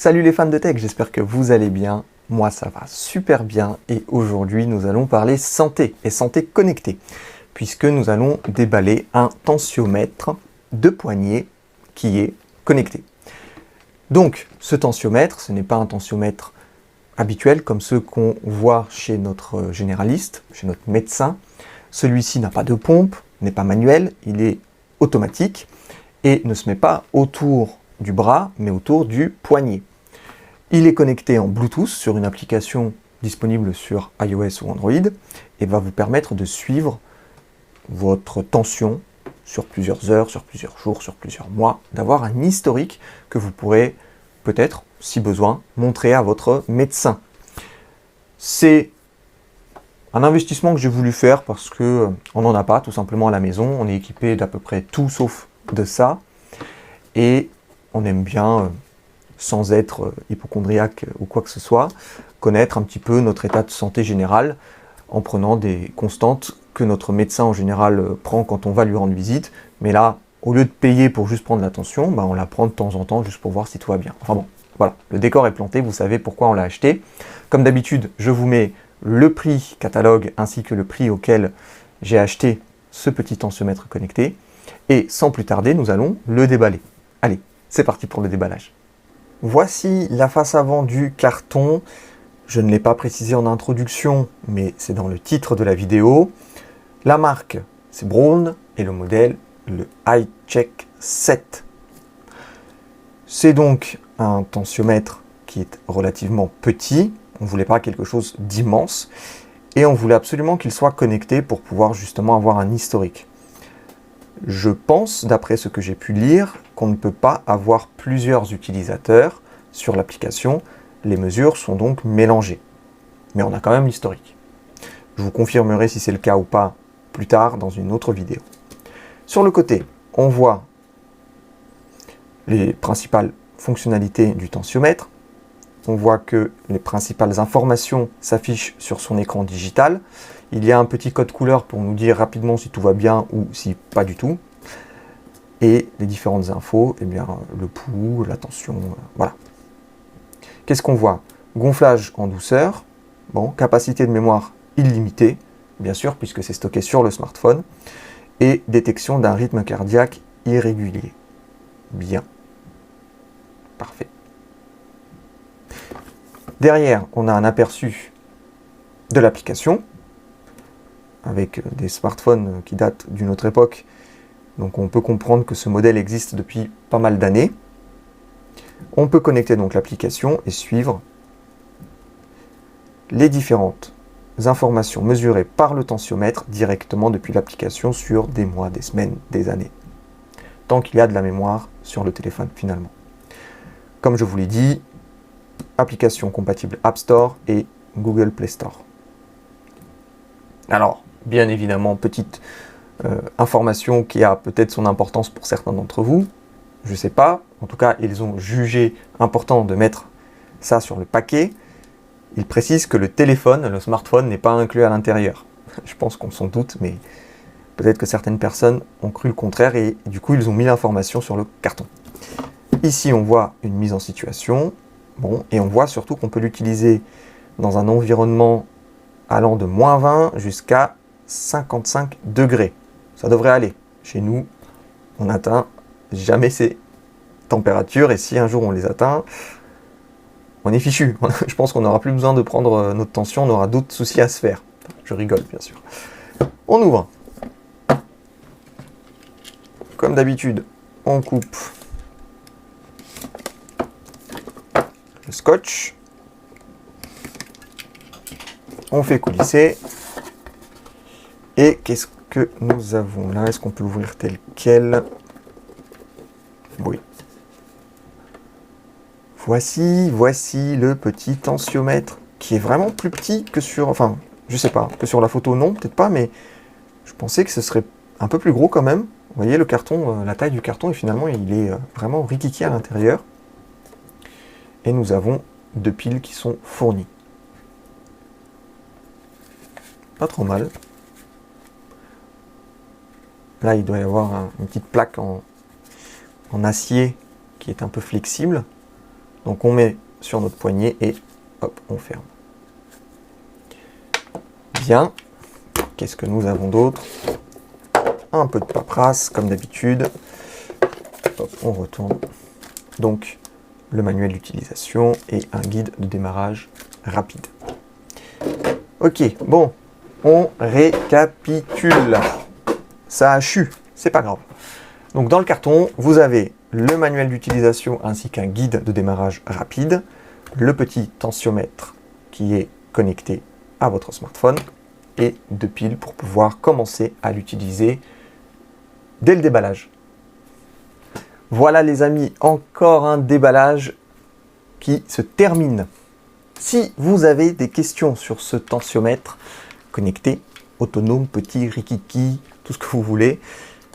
Salut les fans de tech, j'espère que vous allez bien. Moi ça va super bien et aujourd'hui nous allons parler santé et santé connectée puisque nous allons déballer un tensiomètre de poignet qui est connecté. Donc ce tensiomètre, ce n'est pas un tensiomètre habituel comme ceux qu'on voit chez notre généraliste, chez notre médecin. Celui-ci n'a pas de pompe, n'est pas manuel, il est automatique et ne se met pas autour du bras mais autour du poignet. Il est connecté en Bluetooth sur une application disponible sur iOS ou Android et va vous permettre de suivre votre tension sur plusieurs heures, sur plusieurs jours, sur plusieurs mois, d'avoir un historique que vous pourrez peut-être, si besoin, montrer à votre médecin. C'est un investissement que j'ai voulu faire parce qu'on n'en a pas tout simplement à la maison. On est équipé d'à peu près tout sauf de ça et on aime bien, sans être hypocondriaque ou quoi que ce soit, connaître un petit peu notre état de santé général en prenant des constantes que notre médecin en général prend quand on va lui rendre visite. Mais là, au lieu de payer pour juste prendre la tension, on la prend de temps en temps juste pour voir si tout va bien. Enfin bon, voilà, le décor est planté, vous savez pourquoi on l'a acheté. Comme d'habitude, je vous mets le prix catalogue ainsi que le prix auquel j'ai acheté ce petit tensiomètre connecté. Et sans plus tarder, nous allons le déballer. Allez, c'est parti pour le déballage. Voici la face avant du carton. Je ne l'ai pas précisé en introduction, mais c'est dans le titre de la vidéo. La marque, c'est Braun, et le modèle, le iCheck 7. C'est donc un tensiomètre qui est relativement petit. On ne voulait pas quelque chose d'immense. Et on voulait absolument qu'il soit connecté pour pouvoir justement avoir un historique. Je pense, d'après ce que j'ai pu lire, qu'on ne peut pas avoir plusieurs utilisateurs sur l'application. Les mesures sont donc mélangées. Mais on a quand même l'historique. Je vous confirmerai si c'est le cas ou pas plus tard dans une autre vidéo. Sur le côté, on voit les principales fonctionnalités du tensiomètre. On voit que les principales informations s'affichent sur son écran digital. Il y a un petit code couleur pour nous dire rapidement si tout va bien ou si pas du tout. Et les différentes infos, eh bien, le pouls, la tension, voilà. Qu'est-ce qu'on voit? Gonflage en douceur, bon, capacité de mémoire illimitée, bien sûr, puisque c'est stocké sur le smartphone, et détection d'un rythme cardiaque irrégulier. Bien. Parfait. Derrière, on a un aperçu de l'application, avec des smartphones qui datent d'une autre époque, donc on peut comprendre que ce modèle existe depuis pas mal d'années. On peut connecter donc l'application et suivre les différentes informations mesurées par le tensiomètre directement depuis l'application sur des mois, des semaines, des années. Tant qu'il y a de la mémoire sur le téléphone finalement. Comme je vous l'ai dit, application compatible App Store et Google Play Store. Alors, bien évidemment, petite information qui a peut-être son importance pour certains d'entre vous. Je ne sais pas, en tout cas, ils ont jugé important de mettre ça sur le paquet. Ils précisent que le téléphone, le smartphone, n'est pas inclus à l'intérieur. Je pense qu'on s'en doute, mais peut-être que certaines personnes ont cru le contraire et du coup, ils ont mis l'information sur le carton. Ici, on voit une mise en situation, bon, et on voit surtout qu'on peut l'utiliser dans un environnement allant de -20 jusqu'à 55 degrés. Ça devrait aller. Chez nous, on n'atteint jamais ces températures et si un jour on les atteint, on est fichu. Je pense qu'on n'aura plus besoin de prendre notre tension, on aura d'autres soucis à se faire. Je rigole bien sûr. On ouvre. Comme d'habitude, on coupe le scotch. On fait coulisser. Et qu'est-ce que nous avons là? Est-ce qu'on peut l'ouvrir tel quel? Oui. Voici le petit tensiomètre qui est vraiment plus petit que sur... Enfin, je sais pas, que sur la photo, non, peut-être pas, mais je pensais que ce serait un peu plus gros quand même. Vous voyez le carton, la taille du carton, et finalement, il est vraiment rikiki à l'intérieur. Et nous avons 2 piles qui sont fournies. Pas trop mal. Là, il doit y avoir une petite plaque en acier qui est un peu flexible. Donc on met sur notre poignet et hop, on ferme. Bien. Qu'est-ce que nous avons d'autre? Un peu de paperasse, comme d'habitude. On retourne. Donc, le manuel d'utilisation et un guide de démarrage rapide. Ok, bon, on récapitule. Ça a chu, c'est pas grave. Donc, dans le carton, vous avez le manuel d'utilisation ainsi qu'un guide de démarrage rapide, le petit tensiomètre qui est connecté à votre smartphone et 2 piles pour pouvoir commencer à l'utiliser dès le déballage. Voilà les amis, encore un déballage qui se termine. Si vous avez des questions sur ce tensiomètre connecté, autonome, petit, rikiki, tout ce que vous voulez,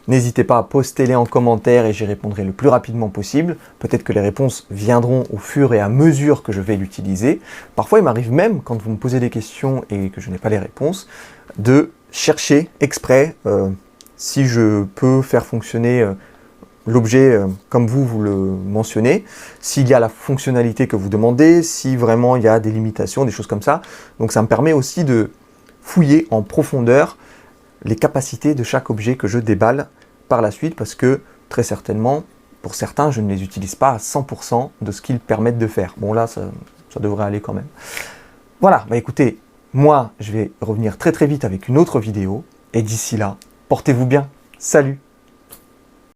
n'hésitez pas à poster-les en commentaire et j'y répondrai le plus rapidement possible. Peut-être que les réponses viendront au fur et à mesure que je vais l'utiliser. Parfois, il m'arrive même, quand vous me posez des questions et que je n'ai pas les réponses, de chercher exprès si je peux faire fonctionner l'objet comme vous le mentionnez, s'il y a la fonctionnalité que vous demandez, si vraiment il y a des limitations, des choses comme ça. Donc ça me permet aussi de fouiller en profondeur les capacités de chaque objet que je déballe par la suite, parce que très certainement, pour certains, je ne les utilise pas à 100% de ce qu'ils permettent de faire. Bon là, ça devrait aller quand même. Voilà, bah écoutez, moi je vais revenir très vite avec une autre vidéo, et d'ici là, portez-vous bien. Salut!